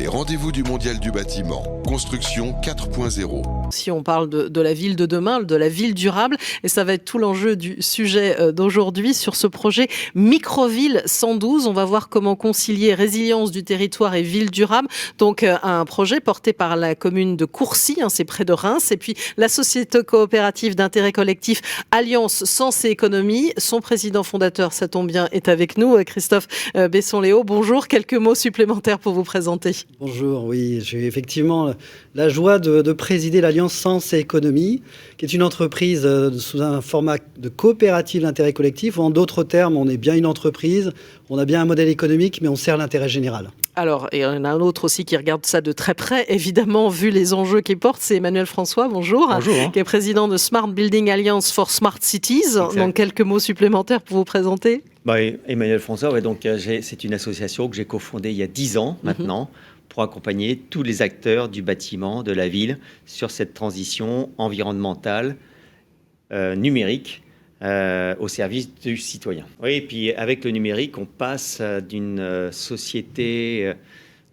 Les rendez-vous du Mondial du bâtiment. Construction 4.0. Si on parle de la ville de demain, de la ville durable, et ça va être tout l'enjeu du sujet d'aujourd'hui sur ce projet Microville 112. On va voir comment concilier résilience du territoire et ville durable. Donc un projet porté par la commune de Courcy, c'est près de Reims, et puis la société coopérative d'intérêt collectif Alliance Sens et Économie. Son président fondateur, ça tombe bien, est avec nous, Christophe Besson-Léo. Bonjour, quelques mots supplémentaires pour vous présenter. Bonjour, oui, j'ai effectivement la joie de présider l'Alliance Sens et Économie, qui est une entreprise sous un format de coopérative d'intérêt collectif, ou en d'autres termes, on est bien une entreprise, on a bien un modèle économique, mais on sert l'intérêt général. Alors, et il y en a un autre aussi qui regarde ça de très près, évidemment, vu les enjeux qu'il porte, c'est Emmanuel François, bonjour, qui est président de Smart Building Alliance for Smart Cities. Exact. Donc, quelques mots supplémentaires pour vous présenter. Emmanuel François, c'est une association que j'ai cofondée il y a 10 ans maintenant, pour accompagner tous les acteurs du bâtiment, de la ville, sur cette transition environnementale, numérique, au service du citoyen. Oui, et puis avec le numérique, on passe d'une société,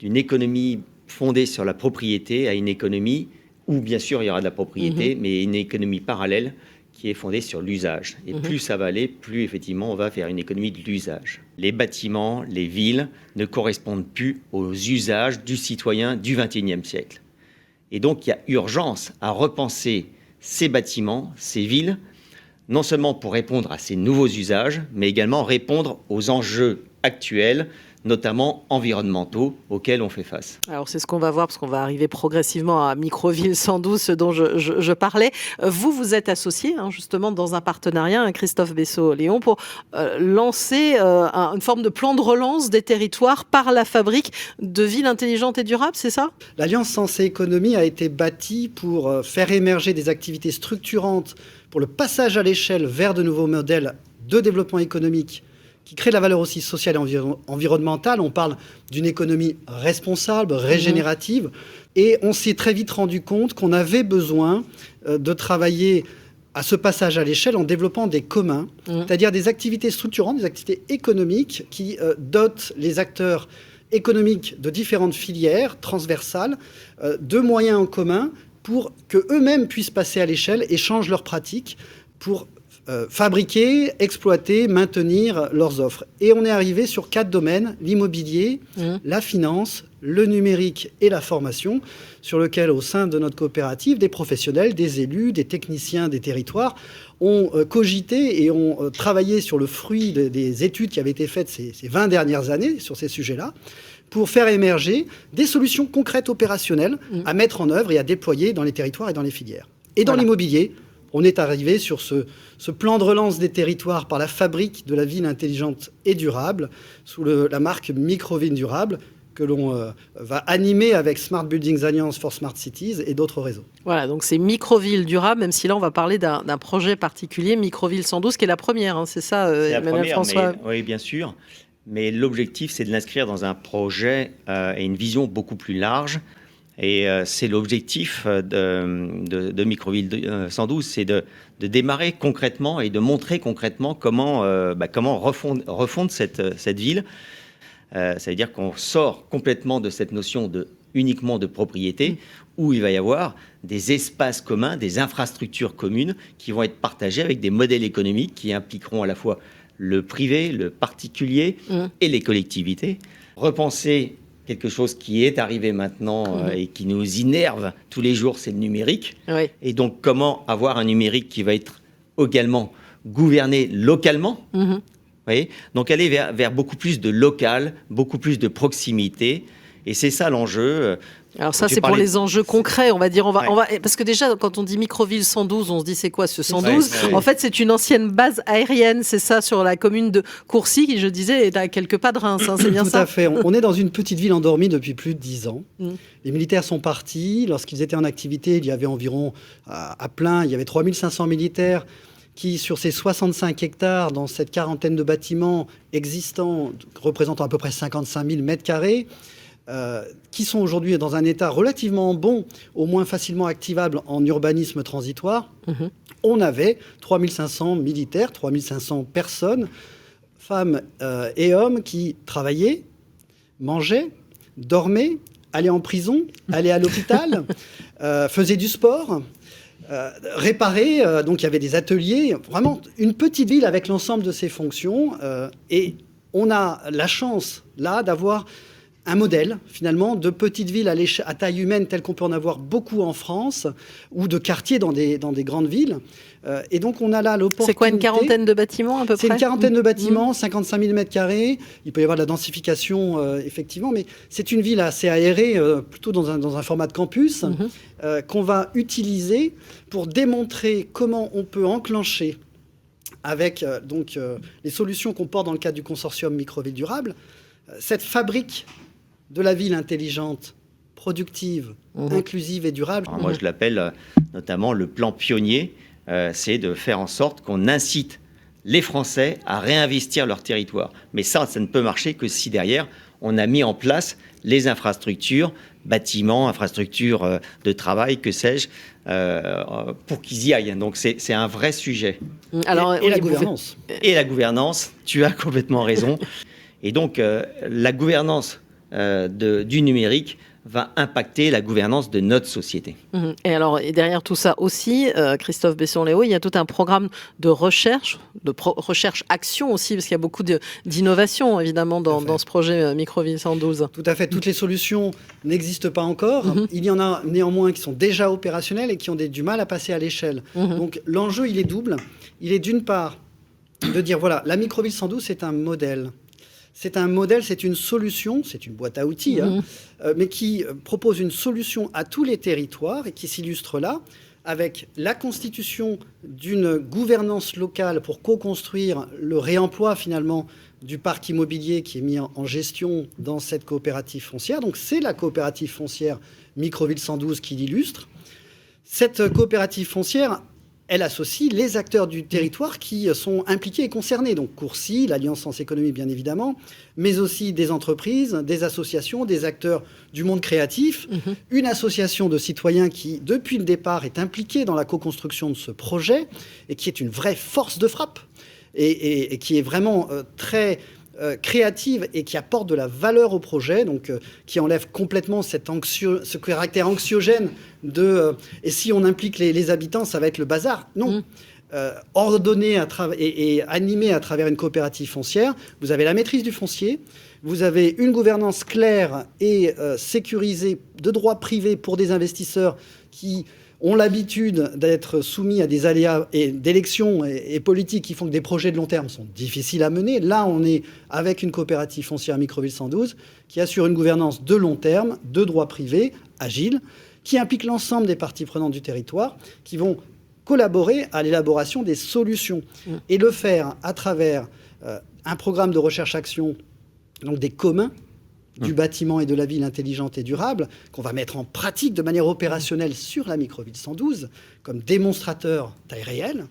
d'une économie fondée sur la propriété à une économie où, bien sûr, il y aura de la propriété, mais une économie parallèle qui est fondée sur l'usage. Et plus ça va aller, plus effectivement on va faire une économie de l'usage. Les bâtiments, les villes ne correspondent plus aux usages du citoyen du XXIe siècle. Et donc il y a urgence à repenser ces bâtiments, ces villes, non seulement pour répondre à ces nouveaux usages, mais également répondre aux enjeux actuels, notamment environnementaux, auxquels on fait face. Alors c'est ce qu'on va voir, parce qu'on va arriver progressivement à Microville 112, ce dont je parlais. Vous êtes associé justement dans un partenariat, Christophe Besson-Léo, pour lancer une forme de plan de relance des territoires par la fabrique de villes intelligentes et durables, c'est ça? L'Alliance Sens et Économie a été bâtie pour faire émerger des activités structurantes pour le passage à l'échelle vers de nouveaux modèles de développement économique qui crée de la valeur aussi sociale et environnementale. On parle d'une économie responsable, régénérative. Et on s'est très vite rendu compte qu'on avait besoin de travailler à ce passage à l'échelle en développant des communs, c'est-à-dire des activités structurantes, des activités économiques qui dotent les acteurs économiques de différentes filières transversales de moyens en commun pour qu'eux-mêmes puissent passer à l'échelle et changent leurs pratiques pour fabriquer, exploiter, maintenir leurs offres. Et on est arrivé sur 4 domaines, l'immobilier, la finance, le numérique et la formation, sur lequel, au sein de notre coopérative, des professionnels, des élus, des techniciens des territoires ont cogité et ont travaillé sur le fruit des études qui avaient été faites ces 20 dernières années sur ces sujets-là, pour faire émerger des solutions concrètes opérationnelles à mettre en œuvre et à déployer dans les territoires et dans les filières. Et dans l'immobilier, on est arrivé sur ce plan de relance des territoires par la fabrique de la ville intelligente et durable, sous la marque Microville durable, que l'on va animer avec Smart Buildings Alliance for Smart Cities et d'autres réseaux. Voilà, donc c'est Microville durable, même si là on va parler d'un projet particulier, Microville 112, qui est la première, c'est ça, Emmanuel François? Oui, bien sûr. Mais l'objectif, c'est de l'inscrire dans un projet et une vision beaucoup plus large. Et c'est l'objectif de Microville 112, c'est de démarrer concrètement et de montrer concrètement comment refondre cette ville. Ça veut dire qu'on sort complètement de cette notion uniquement de propriété, où il va y avoir des espaces communs, des infrastructures communes qui vont être partagées avec des modèles économiques qui impliqueront à la fois le privé, le particulier et les collectivités. Repenser quelque chose qui est arrivé maintenant et qui nous innerve tous les jours, c'est le numérique. Oui. Et donc, comment avoir un numérique qui va être également gouverné localement. Vous voyez, donc, aller vers beaucoup plus de local, beaucoup plus de proximité. Et c'est ça l'enjeu. Alors ça, c'est pour les enjeux concrets, on va dire. On va, parce que déjà, quand on dit Microville 112, on se dit c'est quoi ce 112 ? En fait, c'est une ancienne base aérienne, c'est ça, sur la commune de Courcy, qui, je disais, est à quelques pas de Reims. C'est bien ça ? Tout à fait. On est dans une petite ville endormie depuis plus de 10 ans. Les militaires sont partis. Lorsqu'ils étaient en activité, il y avait environ, à plein, il y avait 3500 militaires qui, sur ces 65 hectares, dans cette quarantaine de bâtiments existants, représentant à peu près 55 000 mètres carrés, qui sont aujourd'hui dans un état relativement bon, au moins facilement activable en urbanisme transitoire. On avait 3500 militaires, 3500 personnes, femmes et hommes, qui travaillaient, mangeaient, dormaient, allaient en prison, allaient à l'hôpital, faisaient du sport, réparaient. Donc il y avait des ateliers. Vraiment une petite ville avec l'ensemble de ses fonctions. Et on a la chance, là, d'avoir un modèle, finalement, de petites villes à taille humaine, telles qu'on peut en avoir beaucoup en France, ou de quartiers dans des grandes villes. Et donc, on a là l'opportunité... C'est quoi, une quarantaine de bâtiments, à peu près? C'est une quarantaine de bâtiments, 55 000 m². Il peut y avoir de la densification, effectivement, mais c'est une ville assez aérée, plutôt dans un format de campus, qu'on va utiliser pour démontrer comment on peut enclencher, avec les solutions qu'on porte dans le cadre du consortium Microville Durable, cette fabrique de la ville intelligente, productive, inclusive et durable. Alors moi, je l'appelle notamment le plan pionnier. C'est de faire en sorte qu'on incite les Français à réinvestir leur territoire. Mais ça ne peut marcher que si derrière, on a mis en place les infrastructures, bâtiments, infrastructures de travail, que sais-je, pour qu'ils y aillent. Donc c'est un vrai sujet. Alors, et la gouvernance. Et la gouvernance, tu as complètement raison. Et donc, la gouvernance du numérique va impacter la gouvernance de notre société. Et alors, et derrière tout ça aussi, Christophe Besson-Léo, il y a tout un programme de recherche, recherche-action aussi, parce qu'il y a beaucoup d'innovation, évidemment, dans ce projet Microville 112. Tout à fait. Toutes les solutions n'existent pas encore. Il y en a néanmoins qui sont déjà opérationnelles et qui ont du mal à passer à l'échelle. Donc, l'enjeu, il est double. Il est d'une part de dire, voilà, la Microville 112, c'est un modèle. C'est un modèle, c'est une solution, c'est une boîte à outils, mais qui propose une solution à tous les territoires et qui s'illustre là avec la constitution d'une gouvernance locale pour co-construire le réemploi finalement du parc immobilier qui est mis en gestion dans cette coopérative foncière. Donc c'est la coopérative foncière Microville 112 qui l'illustre. Cette coopérative foncière, elle associe les acteurs du territoire qui sont impliqués et concernés. Donc Courcy, l'Alliance Sens Économie bien évidemment, mais aussi des entreprises, des associations, des acteurs du monde créatif, une association de citoyens qui, depuis le départ, est impliquée dans la co-construction de ce projet et qui est une vraie force de frappe et qui est vraiment créative et qui apporte de la valeur au projet, donc qui enlève complètement ce caractère anxiogène de et si on implique les habitants, ça va être le bazar. Non. Ordonné et animé à travers une coopérative foncière, vous avez la maîtrise du foncier, vous avez une gouvernance claire et sécurisée de droit privé pour des investisseurs qui ont l'habitude d'être soumis à des aléas d'élections et politiques qui font que des projets de long terme sont difficiles à mener. Là, on est avec une coopérative foncière Microville 112 qui assure une gouvernance de long terme, de droit privé, agile, qui implique l'ensemble des parties prenantes du territoire, qui vont collaborer à l'élaboration des solutions et le faire à travers un programme de recherche-action, donc des communs, du bâtiment et de la ville intelligente et durable, qu'on va mettre en pratique de manière opérationnelle sur la Microville 112, comme démonstrateur taille réelle,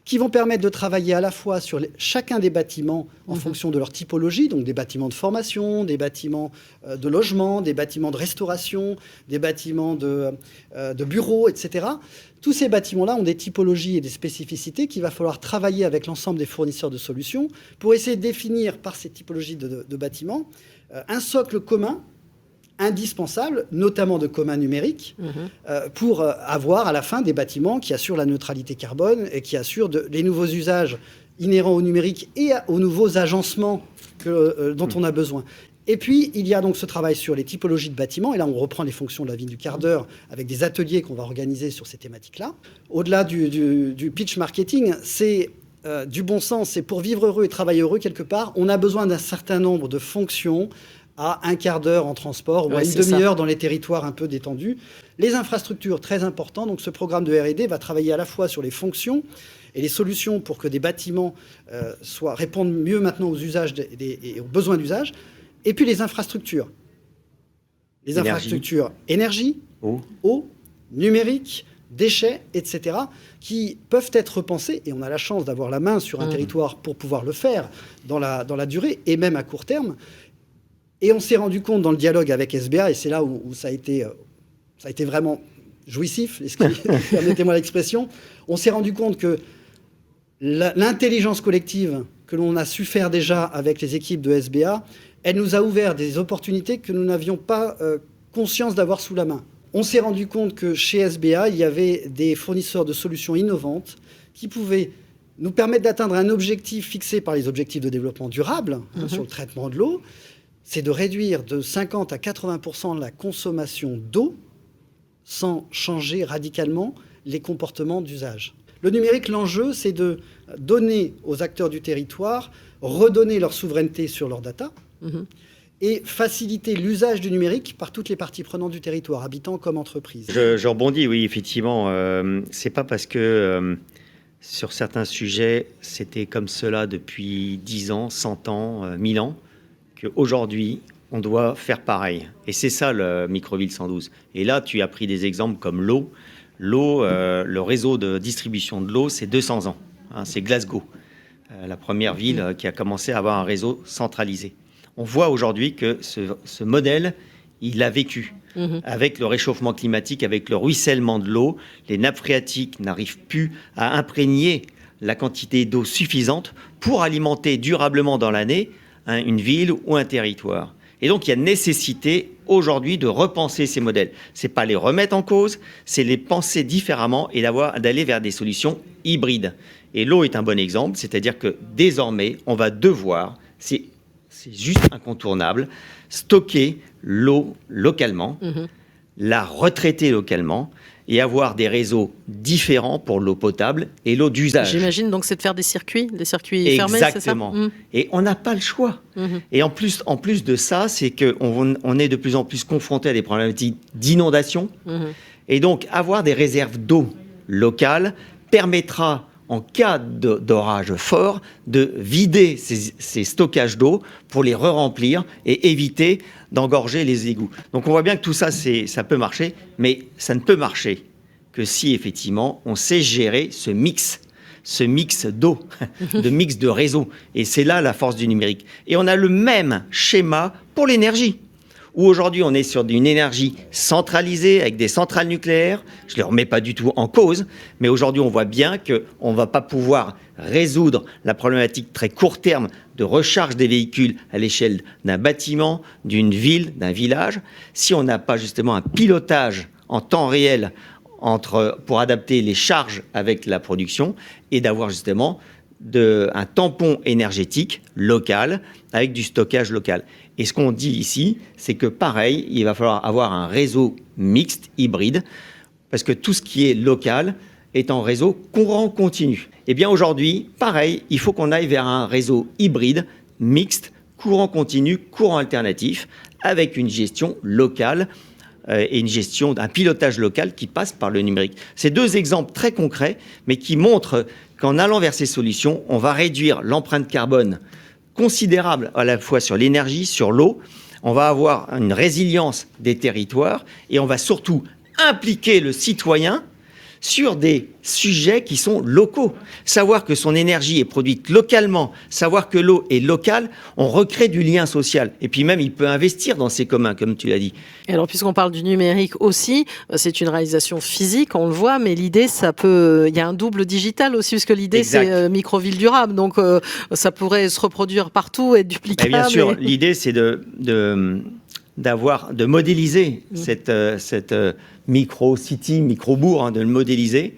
qui vont permettre de travailler à la fois sur chacun des bâtiments en fonction de leur typologie, donc des bâtiments de formation, des bâtiments de logement, des bâtiments de restauration, des bâtiments de bureaux, etc. Tous ces bâtiments-là ont des typologies et des spécificités qu'il va falloir travailler avec l'ensemble des fournisseurs de solutions pour essayer de définir par ces typologies de bâtiments un socle commun indispensable, notamment de commun numérique, pour avoir à la fin des bâtiments qui assurent la neutralité carbone et qui assurent les nouveaux usages inhérents au numérique et aux nouveaux agencements dont on a besoin. Et puis, il y a donc ce travail sur les typologies de bâtiments. Et là, on reprend les fonctions de la ville du quart d'heure avec des ateliers qu'on va organiser sur ces thématiques-là. Au-delà du pitch marketing, c'est du bon sens. C'est pour vivre heureux et travailler heureux, quelque part, on a besoin d'un certain nombre de fonctions à un quart d'heure en transport ou à une demi-heure dans les territoires un peu détendus. Les infrastructures, très importantes. Donc, ce programme de R&D va travailler à la fois sur les fonctions et les solutions pour que des bâtiments répondent mieux maintenant aux usages et aux besoins d'usage. Et puis les infrastructures. Les infrastructures énergie, eau, numérique, déchets, etc., qui peuvent être repensées, et on a la chance d'avoir la main sur un territoire pour pouvoir le faire dans la durée, et même à court terme. Et on s'est rendu compte dans le dialogue avec SBA, et c'est là où ça a été vraiment jouissif, permettez-moi l'expression, on s'est rendu compte que l'intelligence collective que l'on a su faire déjà avec les équipes de SBA, elle nous a ouvert des opportunités que nous n'avions pas conscience d'avoir sous la main. On s'est rendu compte que chez SBA, il y avait des fournisseurs de solutions innovantes qui pouvaient nous permettre d'atteindre un objectif fixé par les objectifs de développement durable sur le traitement de l'eau, c'est de réduire de 50 à 80% la consommation d'eau sans changer radicalement les comportements d'usage. Le numérique, l'enjeu, c'est de donner aux acteurs du territoire, redonner leur souveraineté sur leurs data et faciliter l'usage du numérique par toutes les parties prenantes du territoire, habitants comme entreprises. Je rebondis, oui, effectivement. C'est pas parce que sur certains sujets, c'était comme cela depuis 10 ans, 100 ans, 1000 ans, qu'aujourd'hui, on doit faire pareil. Et c'est ça le Microville 112. Et là, tu as pris des exemples comme l'eau. L'eau, le réseau de distribution de l'eau, c'est 200 ans. Hein, c'est Glasgow, la première ville qui a commencé à avoir un réseau centralisé. On voit aujourd'hui que ce modèle, il a vécu. Avec le réchauffement climatique, avec le ruissellement de l'eau, les nappes phréatiques n'arrivent plus à imprégner la quantité d'eau suffisante pour alimenter durablement dans l'année une ville ou un territoire. Et donc, il y a nécessité aujourd'hui de repenser ces modèles. Ce n'est pas les remettre en cause, c'est les penser différemment et d'aller vers des solutions hybrides. Et l'eau est un bon exemple, c'est-à-dire que désormais, on va devoir, c'est juste incontournable, stocker l'eau localement, la retraiter localement et avoir des réseaux différents pour l'eau potable et l'eau d'usage. J'imagine donc c'est de faire des circuits fermés, exactement. C'est ça Et on n'a pas le choix. Et en plus de ça, c'est qu'on est de plus en plus confronté à des problématiques d'inondation. Et donc, avoir des réserves d'eau locales permettra, en cas d'orage fort, de vider ces stockages d'eau pour les re-remplir et éviter d'engorger les égouts. Donc on voit bien que tout ça, ça peut marcher, mais ça ne peut marcher que si effectivement on sait gérer ce mix d'eau, de mix de réseau. Et c'est là la force du numérique. Et on a le même schéma pour l'énergie, où aujourd'hui on est sur une énergie centralisée avec des centrales nucléaires. Je ne les remets pas du tout en cause, mais aujourd'hui on voit bien qu'on ne va pas pouvoir résoudre la problématique très court terme de recharge des véhicules à l'échelle d'un bâtiment, d'une ville, d'un village, si on n'a pas justement un pilotage en temps réel pour adapter les charges avec la production et d'avoir justement un tampon énergétique local avec du stockage local. Et ce qu'on dit ici, c'est que pareil, il va falloir avoir un réseau mixte, hybride, parce que tout ce qui est local est en réseau courant continu. Eh bien aujourd'hui, pareil, il faut qu'on aille vers un réseau hybride, mixte, courant continu, courant alternatif, avec une gestion locale et une gestion d'un pilotage local qui passe par le numérique. C'est deux exemples très concrets, mais qui montrent qu'en allant vers ces solutions, on va réduire l'empreinte carbone considérable à la fois sur l'énergie, sur l'eau. On va avoir une résilience des territoires et on va surtout impliquer le citoyen sur des sujets qui sont locaux. Savoir que son énergie est produite localement, savoir que l'eau est locale, on recrée du lien social. Et puis même, il peut investir dans ses communs, comme tu l'as dit. Et alors, puisqu'on parle du numérique aussi, c'est une réalisation physique, on le voit, mais l'idée, il y a un double digital aussi, parce que l'idée, c'est microville durable. Donc, ça pourrait se reproduire partout, être duplicable. Bien sûr, l'idée, c'est de modéliser cette micro-city, micro-bourg, de le modéliser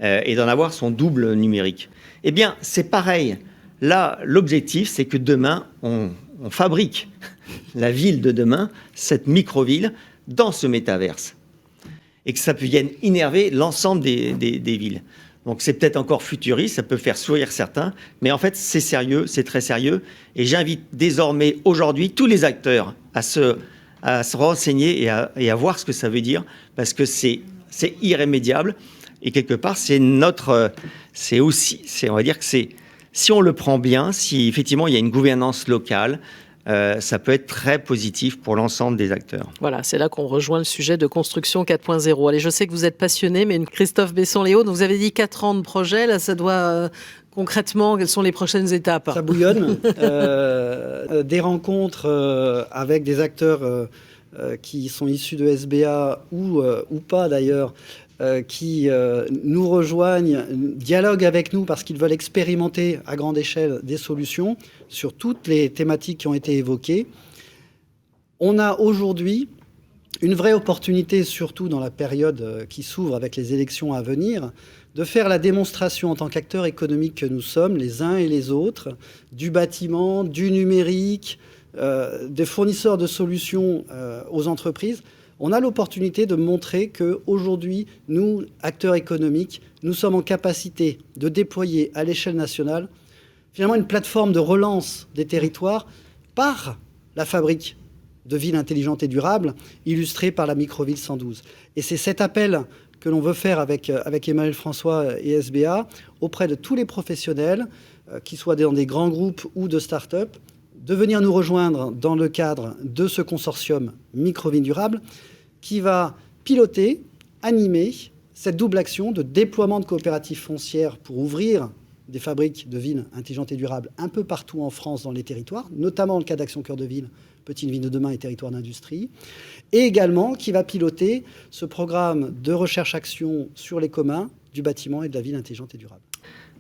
et d'en avoir son double numérique. Eh bien, c'est pareil. Là, l'objectif, c'est que demain, on fabrique la ville de demain, cette micro-ville, dans ce métaverse. Et que ça vienne innerver l'ensemble des villes. Donc, c'est peut-être encore futuriste, ça peut faire sourire certains, mais en fait, c'est sérieux, c'est très sérieux. Et j'invite désormais, aujourd'hui, tous les acteurs à se renseigner et à voir ce que ça veut dire, parce que c'est irrémédiable. Et quelque part, on va dire que si on le prend bien, si effectivement il y a une gouvernance locale, ça peut être très positif pour l'ensemble des acteurs. Voilà, c'est là qu'on rejoint le sujet de construction 4.0. Allez, je sais que vous êtes passionné, mais Christophe Besson-Léo, vous avez dit 4 ans de projet, là ça doit... Concrètement, quelles sont les prochaines étapes ? Ça bouillonne. Des rencontres avec des acteurs qui sont issus de SBA ou pas d'ailleurs, qui nous rejoignent, dialoguent avec nous parce qu'ils veulent expérimenter à grande échelle des solutions sur toutes les thématiques qui ont été évoquées. On a aujourd'hui une vraie opportunité, surtout dans la période qui s'ouvre avec les élections à venir, de faire la démonstration en tant qu'acteurs économiques que nous sommes, les uns et les autres, du bâtiment, du numérique, des fournisseurs de solutions aux entreprises. On a l'opportunité de montrer qu'aujourd'hui, nous, acteurs économiques, nous sommes en capacité de déployer à l'échelle nationale finalement une plateforme de relance des territoires par la fabrique de villes intelligentes et durables, illustrée par la Microville 112. Et c'est cet appel que l'on veut faire avec Emmanuel François et SBA auprès de tous les professionnels, qu'ils soient dans des grands groupes ou de start-up, de venir nous rejoindre dans le cadre de ce consortium Microville durable qui va piloter, animer cette double action de déploiement de coopératives foncières pour ouvrir des fabriques de villes intelligentes et durables un peu partout en France dans les territoires, notamment dans le cas d'Action Cœur de Ville, Petites Villes de demain et Territoires d'industrie, et également qui va piloter ce programme de recherche-action sur les communs du bâtiment et de la ville intelligente et durable.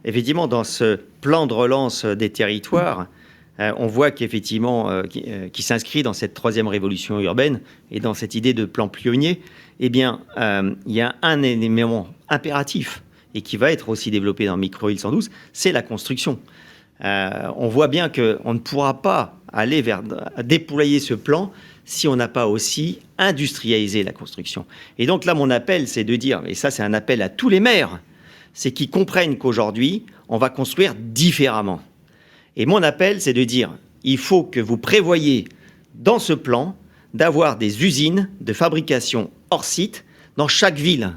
Effectivement, dans ce plan de relance des territoires, on voit qu'effectivement, qui s'inscrit dans cette troisième révolution urbaine et dans cette idée de plan pionnier, eh bien, il y a un élément impératif et qui va être aussi développé dans Microville 112, c'est la construction. On voit bien qu'on ne pourra pas aller vers déployer ce plan si on n'a pas aussi industrialisé la construction. Et donc là, mon appel, c'est de dire, et ça c'est un appel à tous les maires, c'est qu'ils comprennent qu'aujourd'hui, on va construire différemment. Et mon appel, c'est de dire, il faut que vous prévoyiez dans ce plan d'avoir des usines de fabrication hors site dans chaque ville.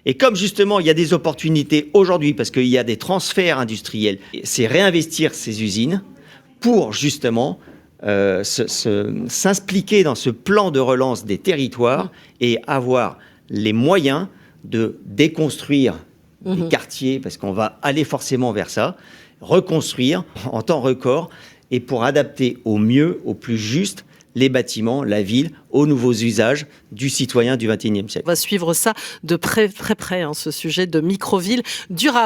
Et comme justement, il y a des opportunités aujourd'hui, parce qu'il y a des transferts industriels, c'est réinvestir ces usines pour justement s'impliquer dans ce plan de relance des territoires et avoir les moyens de déconstruire des quartiers, parce qu'on va aller forcément vers ça, reconstruire en temps record et pour adapter au mieux, au plus juste, les bâtiments, la ville, aux nouveaux usages du citoyen du XXIe siècle. On va suivre ça de près, ce sujet de Microville durable.